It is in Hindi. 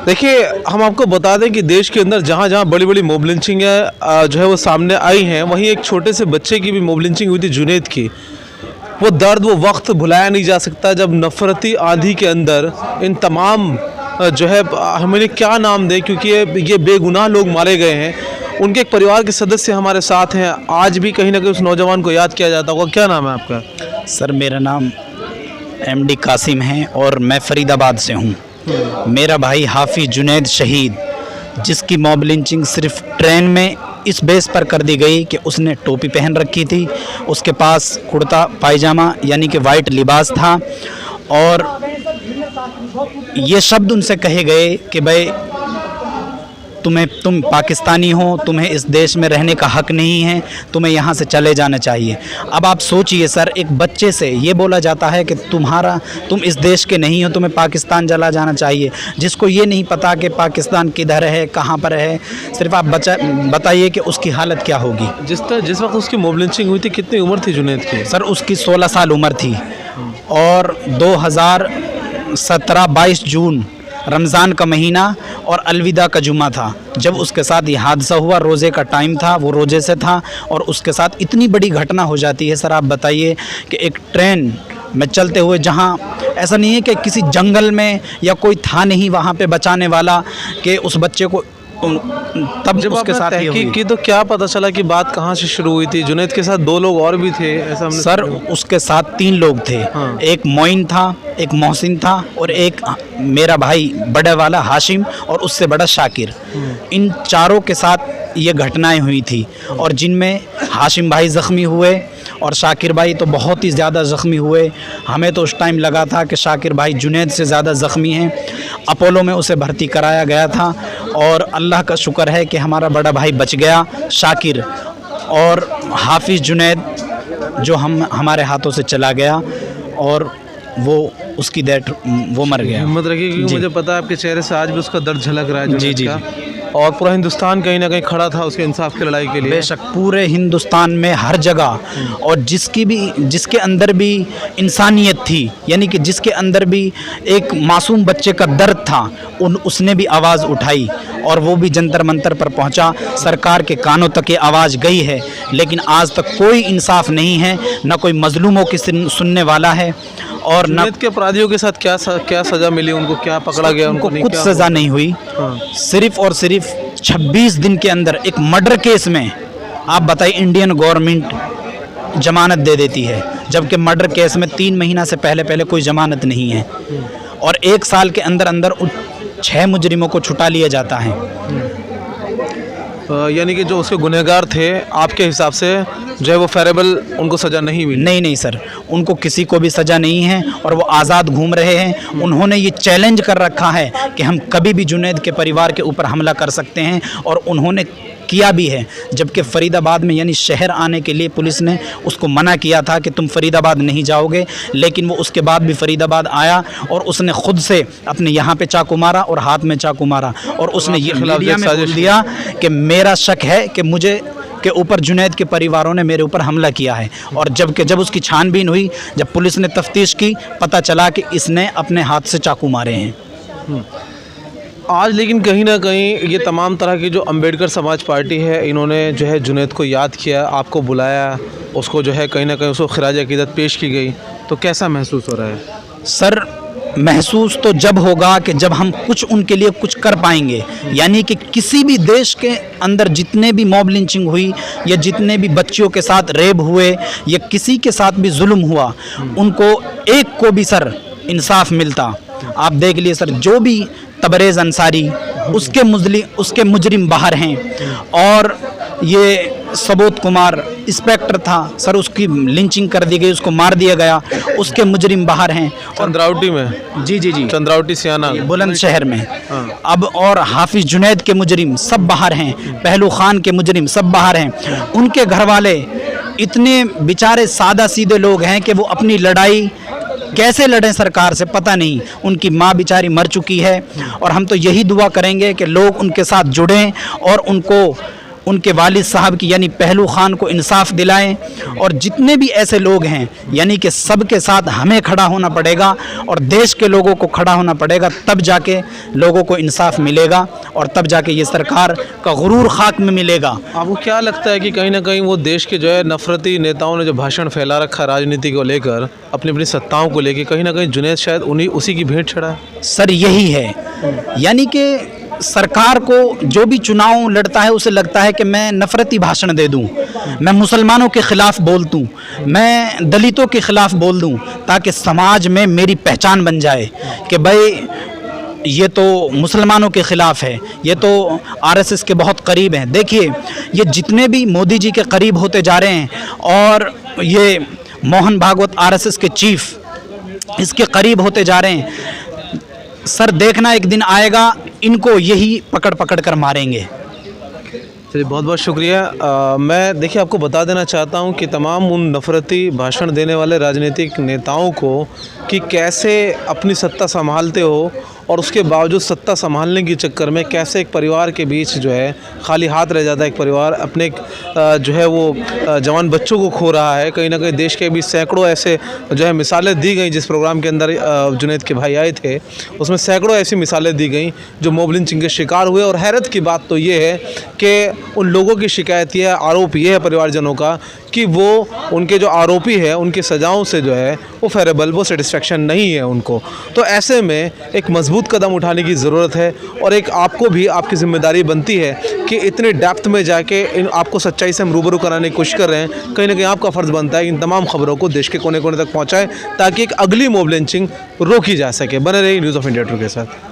देखिए, हम आपको बता दें कि देश के अंदर जहाँ जहाँ बड़ी बड़ी मॉब लिंचिंगें जो है वो सामने आई हैं, वहीं एक छोटे से बच्चे की भी मॉब लिंचिंग हुई थी जुनैद की। वो दर्द, वो वक्त भुलाया नहीं जा सकता जब नफ़रती आंधी के अंदर इन तमाम जो है हमें क्या नाम दें, क्योंकि ये बेगुनाह लोग मारे गए हैं। उनके एक परिवार के सदस्य हमारे साथ हैं। आज भी कहीं ना कहीं उस नौजवान को याद किया जाता होगा। क्या नाम है आपका? सर मेरा नाम MD कासिम है और मैं फरीदाबाद से हूँ। मेरा भाई हाफिज जुनैद शहीद, जिसकी मॉब लिंचिंग सिर्फ ट्रेन में इस बेस पर कर दी गई कि उसने टोपी पहन रखी थी, उसके पास कुर्ता पायजामा यानी कि वाइट लिबास था, और ये शब्द उनसे कहे गए कि भाई तुम पाकिस्तानी हो, तुम्हें इस देश में रहने का हक नहीं है, तुम्हें यहाँ से चले जाना चाहिए। अब आप सोचिए सर, एक बच्चे से ये बोला जाता है कि तुम इस देश के नहीं हो, तुम्हें पाकिस्तान चला जाना चाहिए, जिसको ये नहीं पता कि पाकिस्तान किधर है, कहाँ पर है। सिर्फ आप बताइए कि उसकी हालत क्या होगी। जिस वक्त उसकी मॉब लिंचिंग हुई थी, कितनी उम्र थी जुनैद की? सर उसकी 16 साल उम्र थी, और 2017 22 जून रमज़ान का महीना और अलविदा का जुमा था जब उसके साथ ये हादसा हुआ। रोज़े का टाइम था, वो रोज़े से था, और उसके साथ इतनी बड़ी घटना हो जाती है। सर आप बताइए कि एक ट्रेन में चलते हुए, जहाँ ऐसा नहीं है कि किसी जंगल में या कोई था नहीं वहाँ पे बचाने वाला कि उस बच्चे को, तब जब उसके साथ तहकीक की तो क्या पता चला कि बात कहाँ से शुरू हुई थी? जुनैद के साथ 2 लोग और भी थे, ऐसा हमने सर उसके साथ 3 लोग थे। हाँ। एक मोइन था, एक मोहसिन था, और एक मेरा भाई बड़े वाला हाशिम, और उससे बड़ा शाकिर। इन चारों के साथ ये घटनाएं हुई थी, और जिनमें हाशिम भाई ज़ख्मी हुए और शाकिर भाई तो बहुत ही ज़्यादा ज़ख्मी हुए। हमें तो उस टाइम लगा था कि शाकिर भाई जुनैद से ज़्यादा ज़ख्मी हैं। अपोलो में उसे भर्ती कराया गया था, और अल्लाह का शुक्र है कि हमारा बड़ा भाई बच गया, शाकिर। और हाफिज जुनैद जो हमारे हाथों से चला गया, और वो उसकी वो मर गया। हिम्मत रखिए, क्योंकि मुझे पता है आपके चेहरे से आज भी उसका दर्द झलक रहा है। जी। और पूरा हिंदुस्तान कहीं ना कहीं खड़ा था उसके इंसाफ की लड़ाई के लिए। बेशक पूरे हिंदुस्तान में हर जगह, और जिसके अंदर भी इंसानियत थी, यानी कि जिसके अंदर भी एक मासूम बच्चे का दर्द था, उसने भी आवाज़ उठाई, और वो भी जंतर मंतर पर पहुंचा। सरकार के कानों तक ये आवाज़ गई है, लेकिन आज तक कोई इंसाफ नहीं है, ना कोई मजलूमों की सुनने वाला है। और जुनैद के अपराधियों के साथ क्या सज़ा मिली? उनको क्या पकड़ा गया? उनको कुछ सज़ा नहीं हुई। सिर्फ और सिर्फ 26 दिन के अंदर एक मर्डर केस में, आप बताइए, इंडियन गवर्नमेंट जमानत दे देती है, जबकि मर्डर केस में 3 महीना से पहले कोई जमानत नहीं है, और 1 साल के अंदर 6 मुजरिमों को छुटा लिया जाता है। यानी कि जो उसके गुनहगार थे, आपके हिसाब से जो है वो फेरेबल, उनको सज़ा नहीं मिली? नहीं सर, उनको किसी को भी सज़ा नहीं है, और वो आज़ाद घूम रहे हैं। उन्होंने ये चैलेंज कर रखा है कि हम कभी भी जुनैद के परिवार के ऊपर हमला कर सकते हैं, और उन्होंने किया भी है। जबकि फरीदाबाद में यानी शहर आने के लिए पुलिस ने उसको मना किया था कि तुम फरीदाबाद नहीं जाओगे, लेकिन वो उसके बाद भी फरीदाबाद आया, और उसने ख़ुद से अपने यहाँ पे चाकू मारा और हाथ में चाकू मारा, और उसने ये मीडिया में बोल दिया कि मेरा शक है कि मुझे के ऊपर जुनैद के परिवारों ने मेरे ऊपर हमला किया है। और जब उसकी छानबीन हुई, जब पुलिस ने तफ्तीश की, पता चला कि इसने अपने हाथ से चाकू मारे हैं। आज लेकिन कहीं ना कहीं ये तमाम तरह की जो अंबेडकर समाज पार्टी है, इन्होंने जो है जुनैद को याद किया, आपको बुलाया, उसको जो है कहीं ना कहीं उसको खिराज अकीदत पेश की गई, तो कैसा महसूस हो रहा है? सर महसूस तो जब होगा कि जब हम कुछ उनके लिए कुछ कर पाएंगे। यानी कि किसी भी देश के अंदर जितने भी मॉब लिंचिंग हुई, या जितने भी बच्चियों के साथ रेप हुए, या किसी के साथ भी जुल्म हुआ, उनको एक को भी सर इंसाफ मिलता। आप देख लिए सर, जो भी तबरेज़ अंसारी, उसके मुजरिम बाहर हैं, और ये सबोत कुमार इंस्पेक्टर था सर, उसकी लिंचिंग कर दी गई, उसको मार दिया गया, उसके मुजरिम बाहर हैं। चंद्रावटी में? जी, चंद्रावटी सियाना बुलंदशहर में। अब और हाफिज जुनैद के मुजरिम सब बाहर हैं, पहलू खान के मुजरिम सब बाहर हैं। उनके घर वाले इतने बेचारे सादा सीधे लोग हैं कि वो अपनी लड़ाई कैसे लड़ें सरकार से पता नहीं। उनकी माँ बेचारी मर चुकी है, और हम तो यही दुआ करेंगे कि लोग उनके साथ जुड़ें और उनको उनके वालिद साहब की यानी पहलू खान को इंसाफ दिलाएं, और जितने भी ऐसे लोग हैं यानी कि सबके साथ हमें खड़ा होना पड़ेगा और देश के लोगों को खड़ा होना पड़ेगा, तब जाके लोगों को इंसाफ मिलेगा और तब जाके ये सरकार का गुरूर खाक में मिलेगा। आपको क्या लगता है कि कहीं ना कहीं वो देश के जो है नफरती नेताओं ने जो भाषण फैला रखा है राजनीति को लेकर, अपनी अपनी सत्ताओं को लेकर, कहीं ना कहीं जुनैद शायद उसी की भेंट चढ़ा है? सर यही है, यानी कि सरकार को जो भी चुनाव लड़ता है उसे लगता है कि मैं नफरती भाषण दे दूं, मैं मुसलमानों के ख़िलाफ़ बोल दूं, मैं दलितों के ख़िलाफ़ बोल दूं, ताकि समाज में मेरी पहचान बन जाए कि भाई ये तो मुसलमानों के ख़िलाफ़ है, ये तो आरएसएस के बहुत करीब हैं। देखिए ये जितने भी मोदी जी के करीब होते जा रहे हैं और ये मोहन भागवत आरएसएस के चीफ इसके करीब होते जा रहे हैं, सर देखना एक दिन आएगा इनको यही पकड़ पकड़ कर मारेंगे। चलिए बहुत बहुत शुक्रिया। मैं देखिए आपको बता देना चाहता हूं कि तमाम उन नफरती भाषण देने वाले राजनीतिक नेताओं को कि कैसे अपनी सत्ता संभालते हो और उसके बावजूद सत्ता संभालने के चक्कर में कैसे एक परिवार के बीच जो है खाली हाथ रह जाता है, एक परिवार अपने जो है वो जवान बच्चों को खो रहा है। कहीं ना कहीं देश के बीच सैकड़ों ऐसे जो है मिसालें दी गई, जिस प्रोग्राम के अंदर जुनैद के भाई आए थे उसमें सैकड़ों ऐसी मिसालें दी गई जो मॉब लिंचिंग के शिकार हुए। और हैरत की बात तो ये है कि उन लोगों की शिकायत ये है, आरोप ये है परिवारजनों का कि वो उनके जो आरोपी है उनकी सज़ाओं से जो है वो फेरेबल, वो सेटिस्फेक्शन नहीं है उनको। तो ऐसे में एक मजबूत कदम उठाने की ज़रूरत है और एक आपको भी आपकी ज़िम्मेदारी बनती है कि इतने डेप्थ में जाके आपको सच्चाई से हम रूबरू कराने की कोशिश कर रहे हैं। कहीं ना कहीं आपका फ़र्ज़ बनता है कि इन तमाम खबरों को देश के कोने कोने तक पहुँचाएँ ताकि एक अगली मॉब लिंचिंग रोकी जा सके। बने रहिए न्यूज़ ऑफ इंडिया टुडे के साथ।